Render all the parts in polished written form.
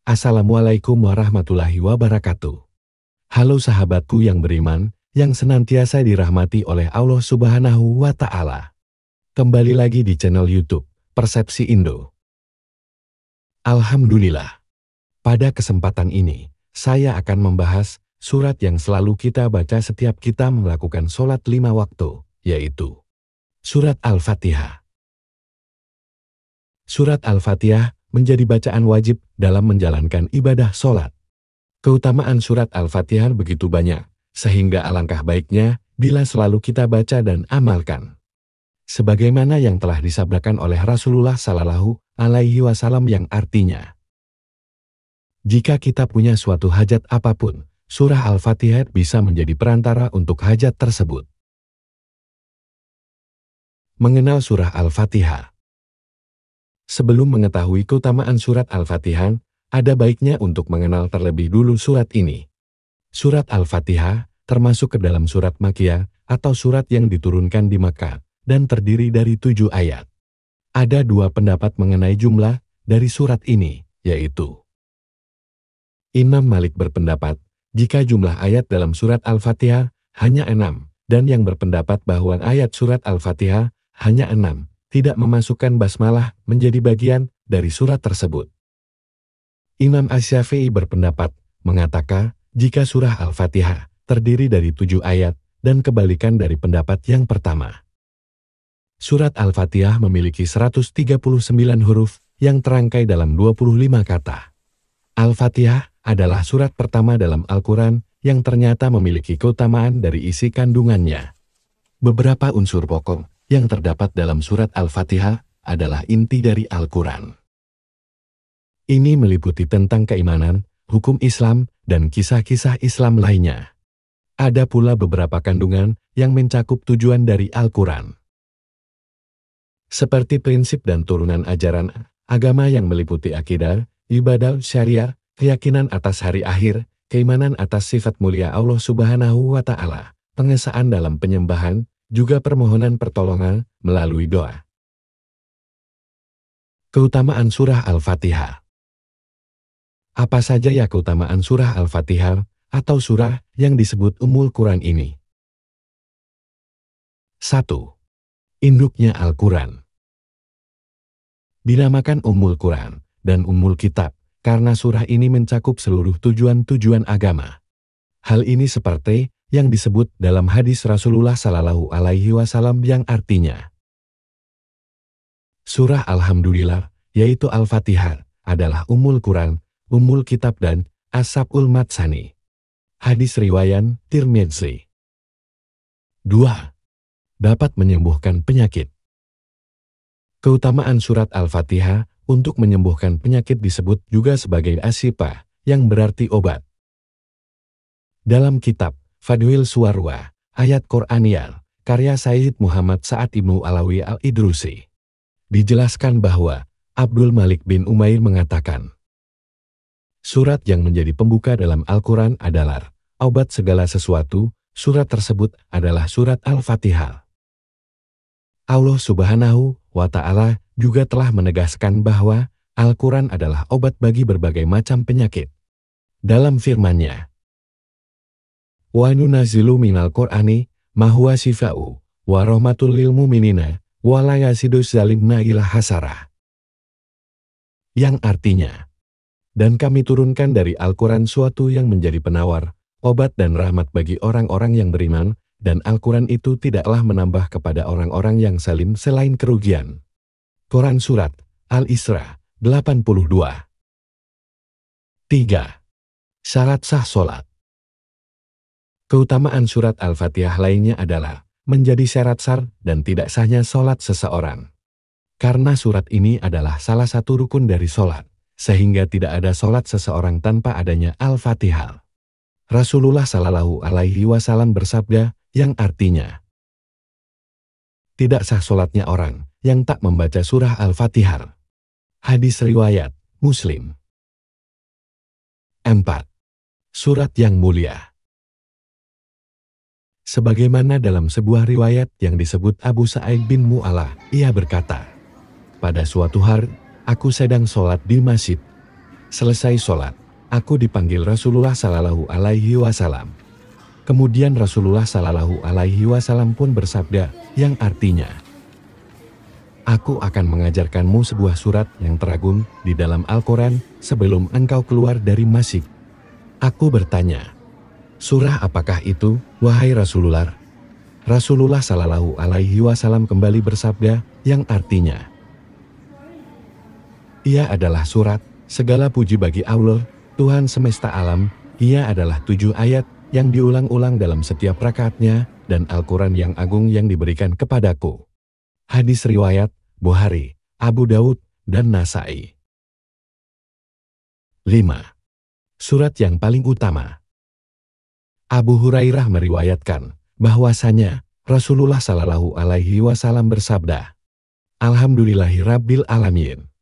Assalamualaikum warahmatullahi wabarakatuh. Halo sahabatku yang beriman, yang senantiasa dirahmati oleh Allah Subhanahu wa Ta'ala. Kembali lagi di channel YouTube Persepsi Indo. Alhamdulillah. Pada kesempatan ini, saya akan membahas surat yang selalu kita baca setiap kita melakukan sholat 5 waktu, yaitu Surat Al-Fatihah. Surat Al-Fatihah menjadi bacaan wajib dalam menjalankan ibadah sholat. Keutamaan surat Al-Fatihah begitu banyak, sehingga alangkah baiknya bila selalu kita baca dan amalkan. Sebagaimana yang telah disabdakan oleh Rasulullah Sallallahu Alaihi Wasallam yang artinya, jika kita punya suatu hajat apapun, surah Al-Fatihah bisa menjadi perantara untuk hajat tersebut. Mengenal surah Al-Fatihah. Sebelum mengetahui keutamaan surat Al-Fatihah, ada baiknya untuk mengenal terlebih dulu surat ini. Surat Al-Fatihah termasuk ke dalam surat Makkiyah atau surat yang diturunkan di Makkah dan terdiri dari 7 ayat. Ada 2 pendapat mengenai jumlah dari surat ini, yaitu Imam Malik berpendapat jika jumlah ayat dalam surat Al-Fatihah hanya 6, dan yang berpendapat bahwa ayat surat Al-Fatihah hanya 6, tidak memasukkan basmalah menjadi bagian dari surat tersebut. Imam Asy-Syafi'i berpendapat, mengatakan, jika surah Al-Fatihah terdiri dari 7 ayat, dan kebalikan dari pendapat yang pertama. Surat Al-Fatihah memiliki 139 huruf, yang terangkai dalam 25 kata. Al-Fatihah adalah surat pertama dalam Al-Quran, yang ternyata memiliki keutamaan dari isi kandungannya. Beberapa unsur pokok yang terdapat dalam surat Al-Fatihah adalah inti dari Al-Quran. Ini meliputi tentang keimanan, hukum Islam, dan kisah-kisah Islam lainnya. Ada pula beberapa kandungan yang mencakup tujuan dari Al-Quran. Seperti prinsip dan turunan ajaran agama yang meliputi akidah, ibadah, syariah, keyakinan atas hari akhir, keimanan atas sifat mulia Allah Subhanahu wa Ta'ala, pengesaan dalam penyembahan, juga permohonan pertolongan melalui doa. Keutamaan surah Al-Fatihah. Apa saja ya keutamaan surah Al-Fatihah atau surah yang disebut Ummul Quran ini? 1. Induknya Al-Quran. Dinamakan Ummul Quran dan Ummul Kitab karena surah ini mencakup seluruh tujuan-tujuan agama. Hal ini seperti yang disebut dalam hadis Rasulullah Sallallahu Alaihi Wasallam yang artinya, surah Alhamdulillah, yaitu Al-Fatihah, adalah Ummul Quran, Ummul Kitab dan As-Sab'ul Matsani. Hadis riwayat Tirmidzi. 2. Dapat menyembuhkan penyakit. Keutamaan surat Al-Fatihah untuk menyembuhkan penyakit disebut juga sebagai as-syifa, yang berarti obat. Dalam kitab Fadwil Suwarwa, ayat Qur'aniyah, karya Sayyid Muhammad Sa'ad Ibnu Alawi Al-Idrusi, dijelaskan bahwa Abdul Malik bin Umair mengatakan, surat yang menjadi pembuka dalam Al-Quran adalah obat segala sesuatu. Surat tersebut adalah surat Al-Fatihah. Allah Subhanahu wa Ta'ala juga telah menegaskan bahwa Al-Quran adalah obat bagi berbagai macam penyakit. Dalam firman-Nya, wa nunazzilu minal Qur'ani ma huwa shifa'u wa rahmatul lil mu'minina wa la yaziduz zalimina illa hasarah. Yang artinya, dan kami turunkan dari Al-Quran suatu yang menjadi penawar, obat dan rahmat bagi orang-orang yang beriman, dan Al-Quran itu tidaklah menambah kepada orang-orang yang zalim selain kerugian. Quran Surat Al-Isra 82. 3. Syarat sah sholat. Keutamaan surat Al-Fatihah lainnya adalah menjadi syarat sah dan tidak sahnya sholat seseorang. Karena surat ini adalah salah satu rukun dari sholat, sehingga tidak ada sholat seseorang tanpa adanya Al-Fatihah. Rasulullah Sallallahu Alaihi Wasallam bersabda yang artinya, tidak sah sholatnya orang yang tak membaca surah Al-Fatihah. Hadis riwayat Muslim. 4. Surat yang mulia. Sebagaimana dalam sebuah riwayat yang disebut Abu Sa'id bin Mu'allah, ia berkata, pada suatu hari, aku sedang sholat di masjid. Selesai sholat, aku dipanggil Rasulullah Sallallahu Alaihi Wasallam. Kemudian Rasulullah Sallallahu Alaihi Wasallam pun bersabda, yang artinya, aku akan mengajarkanmu sebuah surat yang teragung di dalam Al-Quran sebelum engkau keluar dari masjid. Aku bertanya, surah apakah itu, wahai Rasulullah? Rasulullah Sallallahu Alaihi Wasallam kembali bersabda, yang artinya, ia adalah surat, segala puji bagi Allah, Tuhan semesta alam. Ia adalah 7 ayat yang diulang-ulang dalam setiap rakaatnya, dan Al-Quran yang agung yang diberikan kepadaku. Hadis riwayat Bukhari, Abu Daud, dan Nasai. 5. Surat yang paling utama. Abu Hurairah meriwayatkan bahwasanya Rasulullah Sallallahu Alaihi Wasallam bersabda, Alhamdulillahi Rabbil Alamin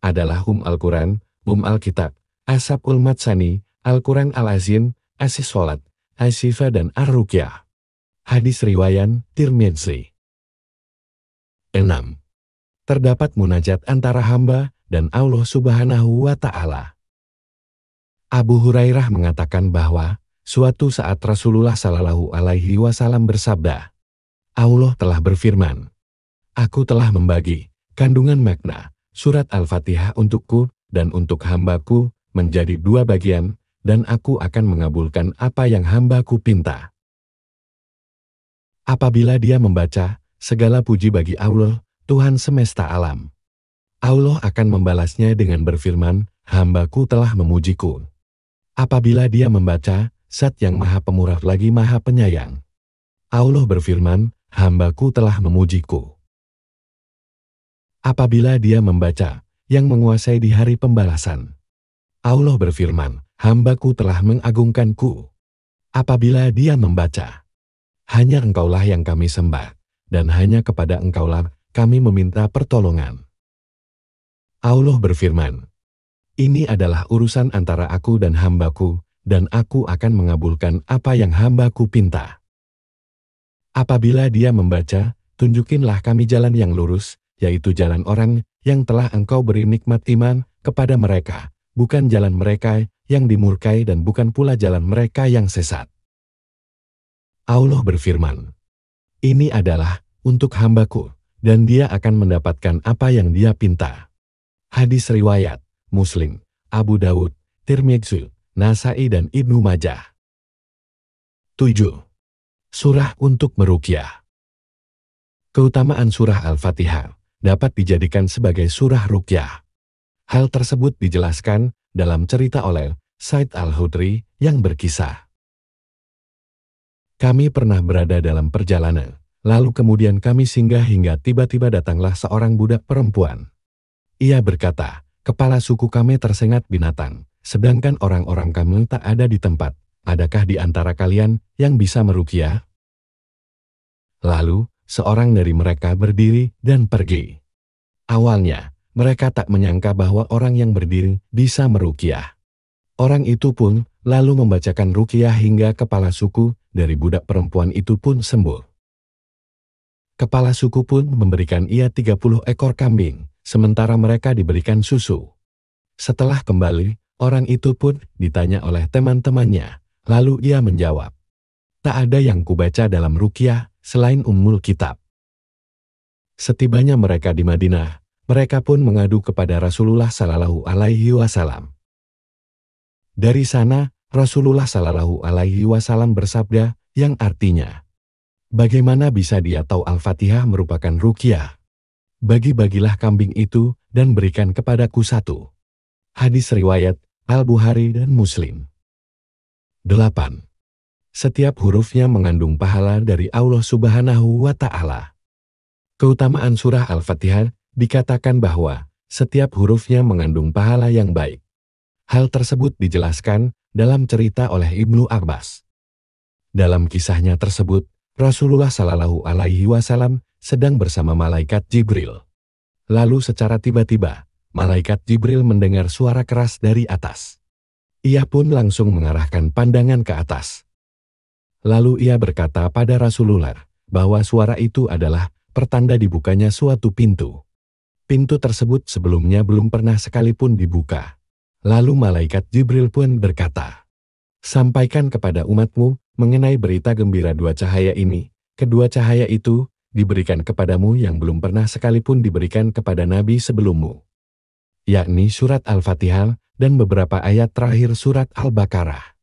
adalah Al-Quran, Al-Kitab, Ashabul Matsani, Al-Quran Al-Azim, As-Solat, As-Sifa dan Ar-Ruqyah. Hadis riwayat Tirmidzi. 6. Terdapat munajat antara hamba dan Allah Subhanahu wa Ta'ala. Abu Hurairah mengatakan bahwa suatu saat Rasulullah Sallallahu Alaihi Wasallam bersabda, Allah telah berfirman, aku telah membagi kandungan makna surat Al-Fatihah untukku dan untuk hambaku menjadi 2 bagian, dan aku akan mengabulkan apa yang hambaku pinta. Apabila dia membaca, segala puji bagi Allah, Tuhan semesta alam. Allah akan membalasnya dengan berfirman, hambaku telah memujiku. Apabila dia membaca, Zat yang maha pemurah lagi maha penyayang, Allah berfirman, hambaku telah memujiku. Apabila dia membaca, yang menguasai di hari pembalasan, Allah berfirman, hambaku telah mengagungkanku. Apabila dia membaca, hanya engkaulah yang kami sembah, dan hanya kepada engkaulah kami meminta pertolongan. Allah berfirman, ini adalah urusan antara aku dan hambaku, dan aku akan mengabulkan apa yang hambaku pinta. Apabila dia membaca, tunjukinlah kami jalan yang lurus, yaitu jalan orang yang telah engkau beri nikmat iman kepada mereka, bukan jalan mereka yang dimurkai dan bukan pula jalan mereka yang sesat. Allah berfirman, ini adalah untuk hambaku, dan dia akan mendapatkan apa yang dia pinta. Hadis riwayat Muslim, Abu Daud, Tirmidzi, Nasai dan Ibnu Majah. 7. Surah untuk meruqyah. Keutamaan surah Al-Fatihah dapat dijadikan sebagai surah ruqyah. Hal tersebut dijelaskan dalam cerita oleh Said Al-Hudri yang berkisah. Kami pernah berada dalam perjalanan, lalu kemudian kami singgah hingga tiba-tiba datanglah seorang budak perempuan. Ia berkata, kepala suku kami tersengat binatang, sedangkan orang-orang kami tak ada di tempat. Adakah di antara kalian yang bisa meruqyah? Lalu, seorang dari mereka berdiri dan pergi. Awalnya, mereka tak menyangka bahwa orang yang berdiri bisa meruqyah. Orang itu pun lalu membacakan ruqyah hingga kepala suku dari budak perempuan itu pun sembuh. Kepala suku pun memberikan ia 30 ekor kambing, sementara mereka diberikan susu. Setelah kembali, orang itu pun ditanya oleh teman-temannya, lalu ia menjawab, tak ada yang kubaca dalam ruqyah selain Ummul Kitab. Setibanya mereka di Madinah, mereka pun mengadu kepada Rasulullah Sallallahu Alaihi Wasallam. Dari sana, Rasulullah Sallallahu Alaihi Wasallam bersabda, yang artinya, bagaimana bisa dia tahu Al-Fatihah merupakan ruqyah? Bagi-bagilah kambing itu dan berikan kepadaku 1. Hadis riwayat Al-Bukhari dan Muslim. 8. Setiap hurufnya mengandung pahala dari Allah Subhanahu wa Ta'ala. Keutamaan surah Al-Fatihah dikatakan bahwa setiap hurufnya mengandung pahala yang baik. Hal tersebut dijelaskan dalam cerita oleh Ibnu Abbas. Dalam kisahnya tersebut, Rasulullah Sallallahu Alaihi Wasallam sedang bersama malaikat Jibril. Lalu secara tiba-tiba, malaikat Jibril mendengar suara keras dari atas. Ia pun langsung mengarahkan pandangan ke atas. Lalu ia berkata pada Rasulullah bahwa suara itu adalah pertanda dibukanya suatu pintu. Pintu tersebut sebelumnya belum pernah sekalipun dibuka. Lalu malaikat Jibril pun berkata, "Sampaikan kepada umatmu mengenai berita gembira dua cahaya ini. Kedua cahaya itu diberikan kepadamu yang belum pernah sekalipun diberikan kepada nabi sebelummu, yakni surat Al-Fatihah dan beberapa ayat terakhir surat Al-Baqarah.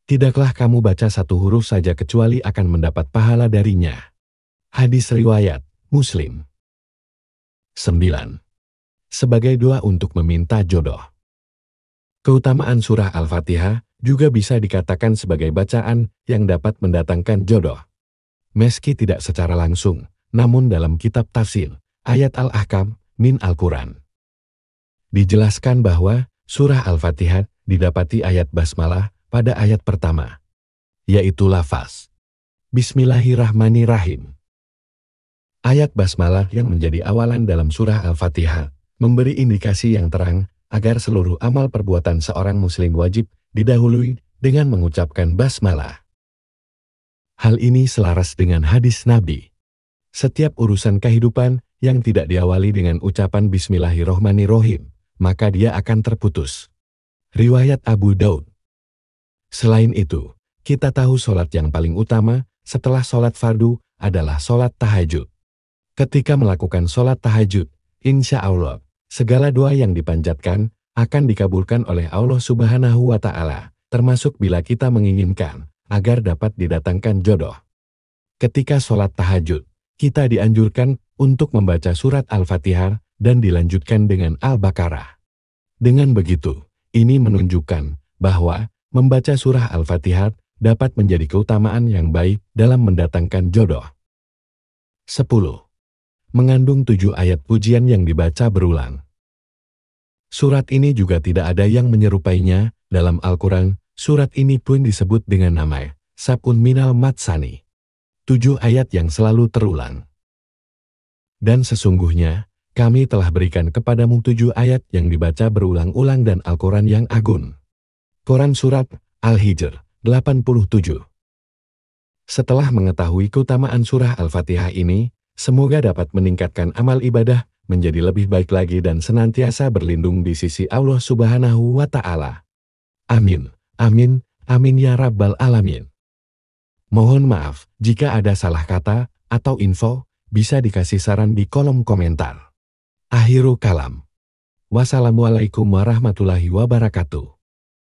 Tidaklah kamu baca satu huruf saja kecuali akan mendapat pahala darinya." Hadis riwayat Muslim. 9. Sebagai doa untuk meminta jodoh. Keutamaan surah Al-Fatihah juga bisa dikatakan sebagai bacaan yang dapat mendatangkan jodoh. Meski tidak secara langsung, namun dalam kitab tafsir, ayat Al-Ahkam, min Al-Quran, dijelaskan bahwa surah Al-Fatihah didapati ayat basmalah pada ayat pertama, yaitu lafaz Bismillahirrahmanirrahim. Ayat basmalah yang menjadi awalan dalam surah Al-Fatihah memberi indikasi yang terang agar seluruh amal perbuatan seorang muslim wajib didahului dengan mengucapkan basmalah. Hal ini selaras dengan hadis Nabi. Setiap urusan kehidupan yang tidak diawali dengan ucapan Bismillahirrahmanirrahim, maka dia akan terputus. Riwayat Abu Daud. Selain itu, kita tahu sholat yang paling utama setelah sholat fardu adalah sholat tahajud. Ketika melakukan sholat tahajud, insya Allah, segala doa yang dipanjatkan akan dikabulkan oleh Allah Subhanahu wa Ta'ala, termasuk bila kita menginginkan agar dapat didatangkan jodoh. Ketika sholat tahajud, kita dianjurkan untuk membaca surat Al-Fatihah dan dilanjutkan dengan Al-Baqarah. Dengan begitu, ini menunjukkan bahwa membaca surah Al-Fatihah dapat menjadi keutamaan yang baik dalam mendatangkan jodoh. 10. Mengandung 7 ayat pujian yang dibaca berulang. Surat ini juga tidak ada yang menyerupainya dalam Al-Quran. Surat ini pun disebut dengan nama Sab'un Minal Matsani, 7 ayat yang selalu terulang. Dan sesungguhnya, kami telah berikan kepadamu 7 ayat yang dibaca berulang-ulang dan Al-Quran yang agung. Quran Surat Al-Hijr 87. Setelah mengetahui keutamaan surah Al-Fatihah ini, semoga dapat meningkatkan amal ibadah menjadi lebih baik lagi dan senantiasa berlindung di sisi Allah Subhanahu wa Ta'ala. Amin, amin, amin ya Rabbal Alamin. Mohon maaf jika ada salah kata atau info, bisa dikasih saran di kolom komentar. Akhirul kalam. Wassalamualaikum warahmatullahi wabarakatuh.